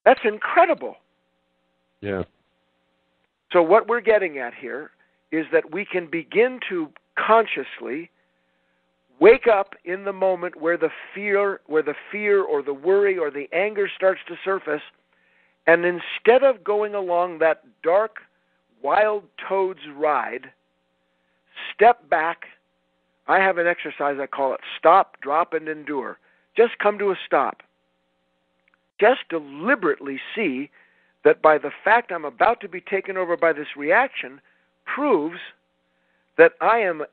That's incredible. Yeah. So what we're getting at here is that we can begin to consciously wake up in the moment where the fear or the worry or the anger starts to surface, and instead of going along that dark, wild toad's ride, step back. I have an exercise, I call it stop, drop, and endure. Just come to a stop. Just deliberately see that by the fact I'm about to be taken over by this reaction proves that I am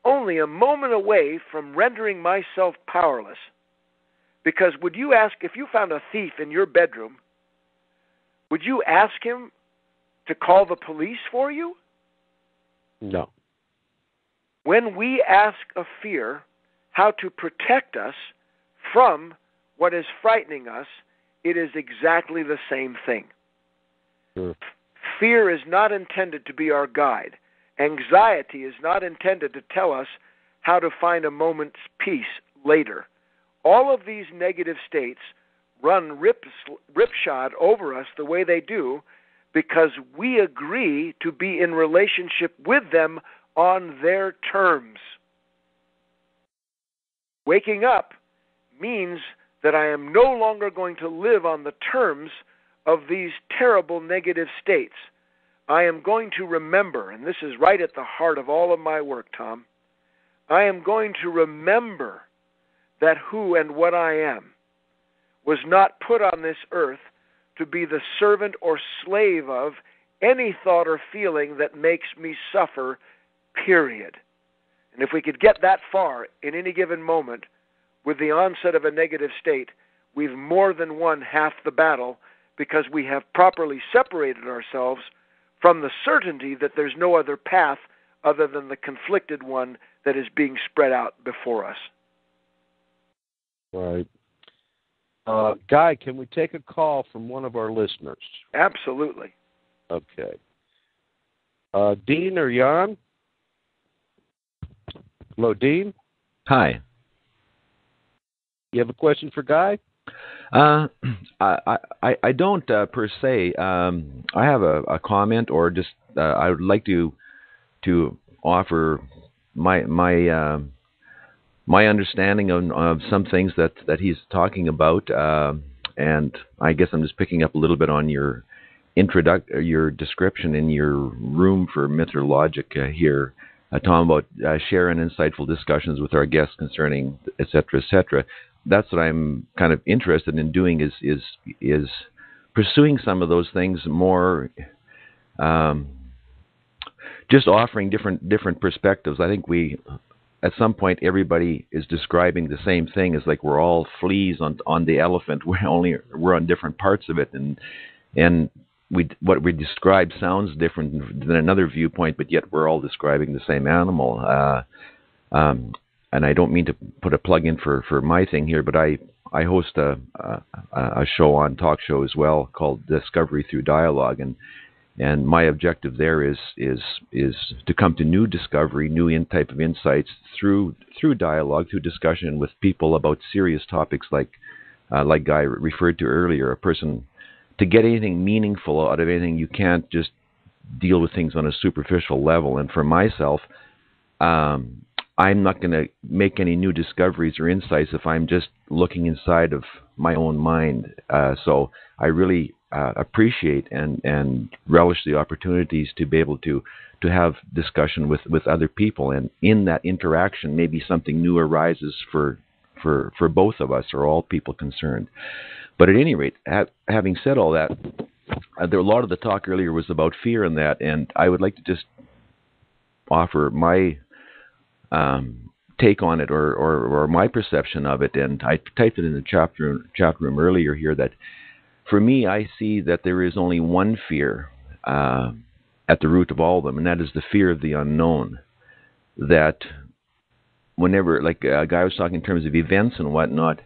only a moment away from rendering myself powerless. Because would you ask, if you found a thief in your bedroom, would you ask him to call the police for you? No. When we ask a fear how to protect us from what is frightening us, it is exactly the same thing. Sure. Fear is not intended to be our guide. Anxiety is not intended to tell us how to find a moment's peace later. All of these negative states run ripshod over us the way they do because we agree to be in relationship with them on their terms. Waking up means that I am no longer going to live on the terms of these terrible negative states. I am going to remember, and this is right at the heart of all of my work, Tom, I am going to remember that who and what I am was not put on this earth to be the servant or slave of any thought or feeling that makes me suffer, period. And if we could get that far in any given moment with the onset of a negative state, we've more than won half the battle because we have properly separated ourselves from the certainty that there's no other path other than the conflicted one that is being spread out before us. Right. Guy, can we take a call from one of our listeners? Absolutely. Okay. Dean or Jan? Hello, Dean? Hi. You have a question for Guy? I don't per se. I have a comment, or just I would like to offer my understanding of some things that he's talking about, and I guess I'm just picking up a little bit on your description in your room for Myth or Logic here, Tom, about sharing insightful discussions with our guests concerning et cetera, et cetera. That's what I'm kind of interested in doing is pursuing some of those things more, just offering different perspectives. I think at some point everybody is describing the same thing as like we're all fleas on the elephant. We're on different parts of it, and what we describe sounds different than another viewpoint, but yet we're all describing the same animal. And I don't mean to put a plug in for my thing here, but I host a talk show as well called Discovery Through Dialogue, and my objective there is to come to new discovery, new type of insights through dialogue, through discussion with people about serious topics like Guy referred to earlier. A person, to get anything meaningful out of anything, you can't just deal with things on a superficial level. And for myself, I'm not going to make any new discoveries or insights if I'm just looking inside of my own mind. So I really appreciate and relish the opportunities to be able to have discussion with other people, and in that interaction, maybe something new arises for both of us or all people concerned. But at any rate, having said all that, a lot of the talk earlier was about fear and that, and I would like to just offer my take on it or my perception of it. And I typed it in the chat room earlier here that for me, I see that there is only one fear at the root of all of them, and that is the fear of the unknown. That whenever, like a guy was talking in terms of events and whatnot,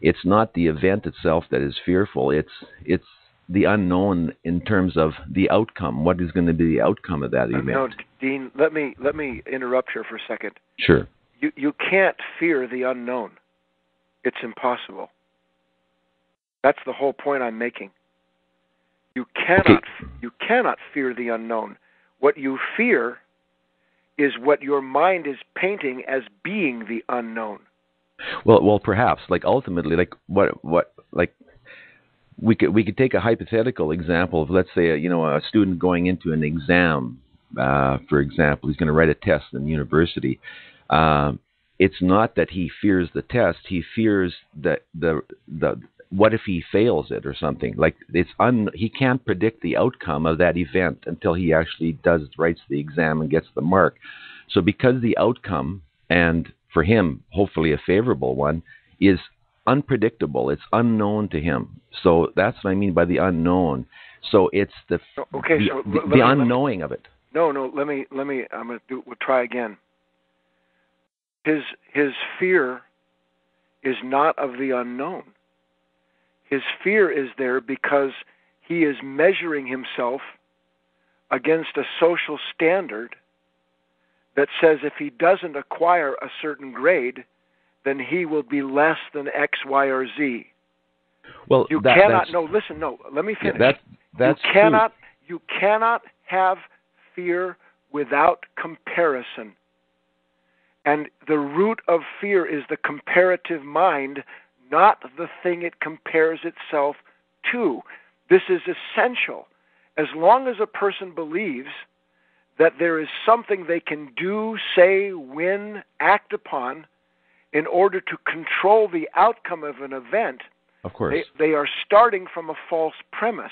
it's not the event itself that is fearful. It's the unknown in terms of the outcome. What is going to be the outcome of that event? No, Dean, let me interrupt here for a second. Sure. You can't fear the unknown. It's impossible. That's the whole point I'm making. You cannot fear the unknown. What you fear is what your mind is painting as being the unknown. Well, perhaps, like, ultimately, like, we could take a hypothetical example of, let's say, a student going into an exam. For example, he's going to write a test in university. It's not that he fears the test; he fears that the what if he fails it or something. Like, he can't predict the outcome of that event until he actually writes the exam and gets the mark. So because the outcome, and for him, hopefully a favorable one, is unpredictable, it's unknown to him. So that's what I mean by the unknown. So it's the unknowing of it. No, let me. We'll try again. His fear is not of the unknown. His fear is there because he is measuring himself against a social standard that says if he doesn't acquire a certain grade, then he will be less than X, Y, or Z. Well, let me finish. That's true. You cannot have fear without comparison. And the root of fear is the comparative mind, not the thing it compares itself to. This is essential. As long as a person believes that there is something they can do, say, win, act upon in order to control the outcome of an event, of course, they are starting from a false premise.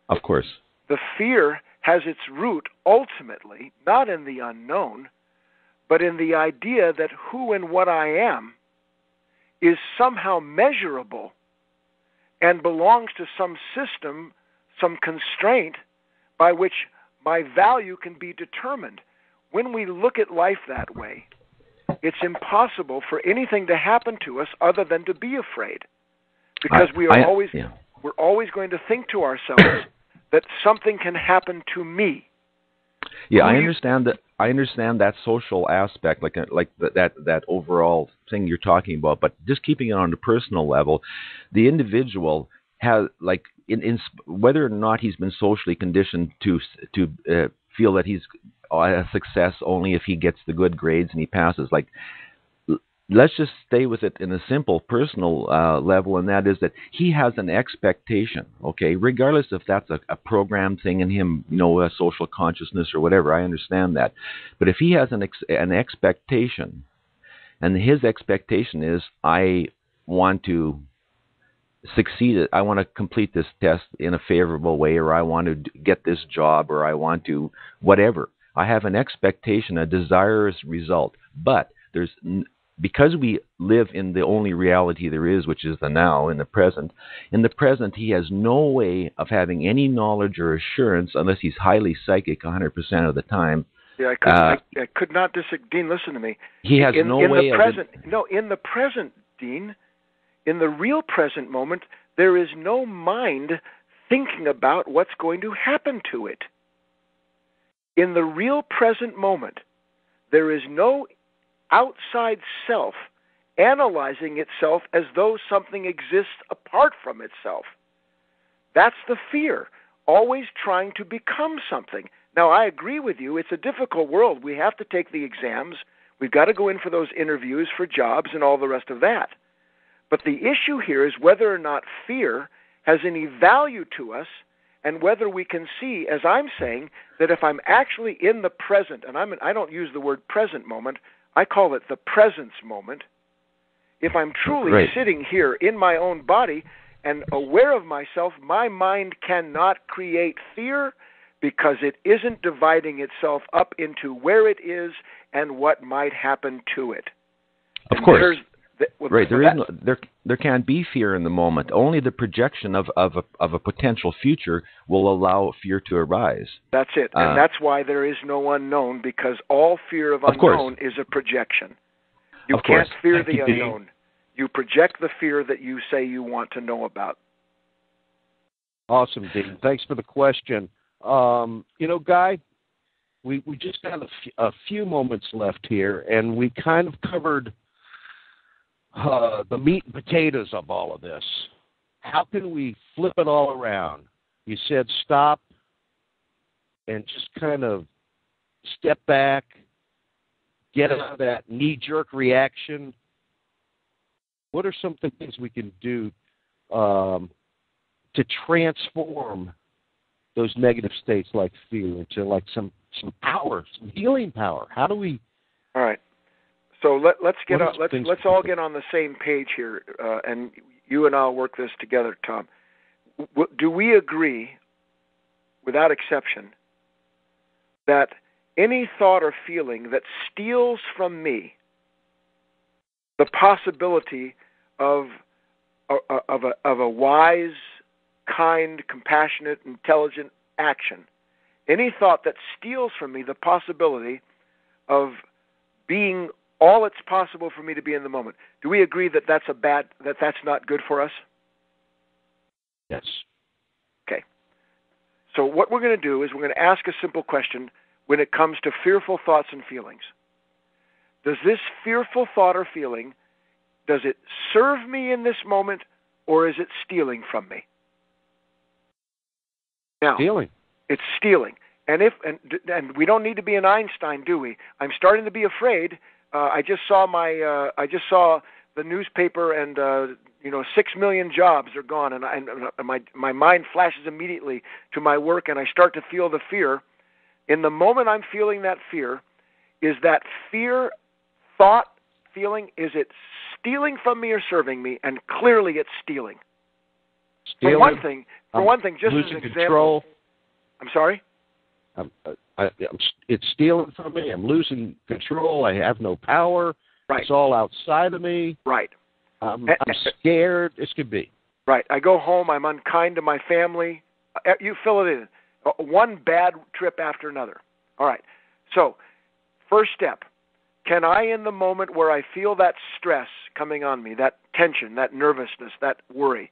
Of course. The fear has its root ultimately not in the unknown, but in the idea that who and what I am is somehow measurable and belongs to some system, some constraint by which my value can be determined. When we look at life that way, it's impossible for anything to happen to us other than to be afraid, because we're always going to think to ourselves that something can happen to me. Yeah, I understand that. I understand that social aspect, like that overall thing you're talking about. But just keeping it on the personal level, the individual has, like, in whether or not he's been socially conditioned to feel that he's a success only if he gets the good grades and he passes. Like, let's just stay with it in a simple personal level, and that is that he has an expectation, okay, regardless if that's a programmed thing in him, a social consciousness or whatever. I understand that. But if he has an expectation, and his expectation is, I want to succeed, I want to complete this test in a favorable way, or I want to get this job, or I want to whatever. I have an expectation, a desirous result. But because we live in the only reality there is, which is the now, in the present, he has no way of having any knowledge or assurance, unless he's highly psychic 100% of the time. Yeah, I could not disagree. Dean, listen to me. He has no way of... in the present, Dean, in the real present moment, there is no mind thinking about what's going to happen to it. In the real present moment, there is no outside self analyzing itself as though something exists apart from itself. That's the fear, always trying to become something. Now, I agree with you, it's a difficult world. We have to take the exams. We've got to go in for those interviews for jobs and all the rest of that. But the issue here is whether or not fear has any value to us, and whether we can see, as I'm saying, that if I'm actually in the present, and I don't use the word present moment, I call it the presence moment. If I'm truly sitting here in my own body and aware of myself, my mind cannot create fear because it isn't dividing itself up into where it is and what might happen to it. Of course. There can't be fear in the moment. Only the projection of a potential future will allow fear to arise. That's it. And that's why there is no unknown, because all fear of unknown is a projection. You can't fear the unknown. You project the fear that you say you want to know about. Awesome, Dean. Thanks for the question. Guy, we just got a few moments left here, and we kind of covered the meat and potatoes of all of this. how can we flip it all around? You said stop and just kind of step back, get out of that knee-jerk reaction. What are some things we can do to transform those negative states like fear into like some power, some healing power? How do we? All right. So let's all get on the same page here, and you and I'll work this together, Tom. Do we agree, without exception, that any thought or feeling that steals from me the possibility of a wise, kind, compassionate, intelligent action, any thought that steals from me the possibility of being all it's possible for me to be in the moment, do we agree that that's not good for us? Yes. Okay. So what we're going to do is we're going to ask a simple question when it comes to fearful thoughts and feelings. Does this fearful thought or feeling, does it serve me in this moment, or is it stealing from me? Now, Stealing. It's stealing. And we don't need to be an Einstein, do we? I'm starting to be afraid. I just saw the newspaper, and 6 million jobs are gone, and my mind flashes immediately to my work, and I start to feel the fear. In the moment I'm feeling that fear, is that fear, thought, feeling, is it stealing from me or serving me? And clearly it's stealing. Stealing. For one thing, just as an example. Control. I'm sorry? It's stealing from me. I'm losing control. I have no power. Right. It's all outside of me. Right. I'm scared. This could be. Right. I go home. I'm unkind to my family. You fill it in. One bad trip after another. All right. So, first step. Can I, in the moment where I feel that stress coming on me, that tension, that nervousness, that worry,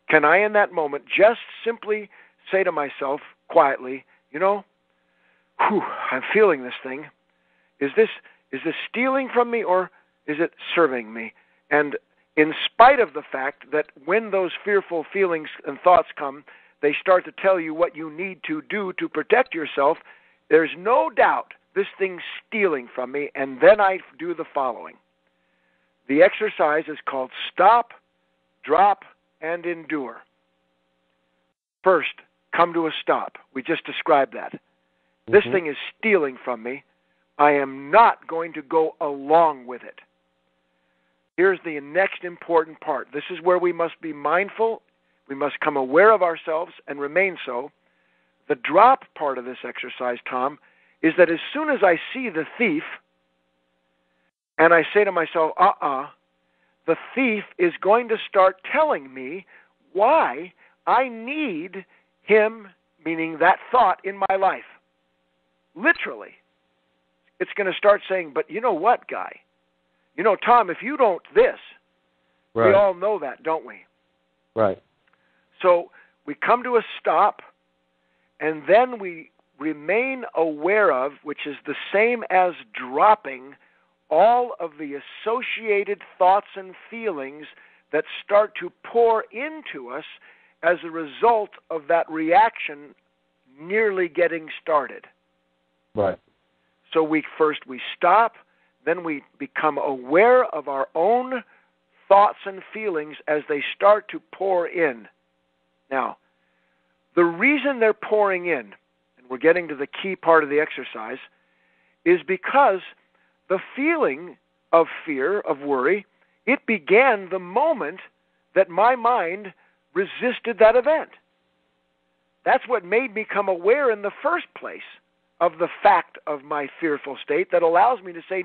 can I, in that moment, just simply say to myself quietly, I'm feeling this thing. Is this stealing from me, or is it serving me? And in spite of the fact that when those fearful feelings and thoughts come, they start to tell you what you need to do to protect yourself, there's no doubt this thing's stealing from me, and then I do the following. The exercise is called stop, drop, and endure. First, come to a stop. We just described that. This thing is stealing from me. I am not going to go along with it. Here's the next important part. This is where we must be mindful. We must come aware of ourselves and remain so. The drop part of this exercise, Tom, is that as soon as I see the thief and I say to myself, the thief is going to start telling me why I need him, meaning that thought, in my life. Literally. It's going to start saying, but you know what, guy? Tom, if you don't this, right. We all know that, don't we? Right. So we come to a stop, and then we remain aware of, which is the same as dropping, all of the associated thoughts and feelings that start to pour into us as a result of that reaction nearly getting started. Right. So we stop, then we become aware of our own thoughts and feelings as they start to pour in. Now, the reason they're pouring in, and we're getting to the key part of the exercise, is because the feeling of fear, of worry, it began the moment that my mind resisted that event. That's what made me come aware in the first place of the fact of my fearful state that allows me to say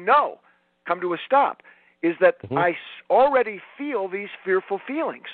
come to a stop, is that I already feel these fearful feelings.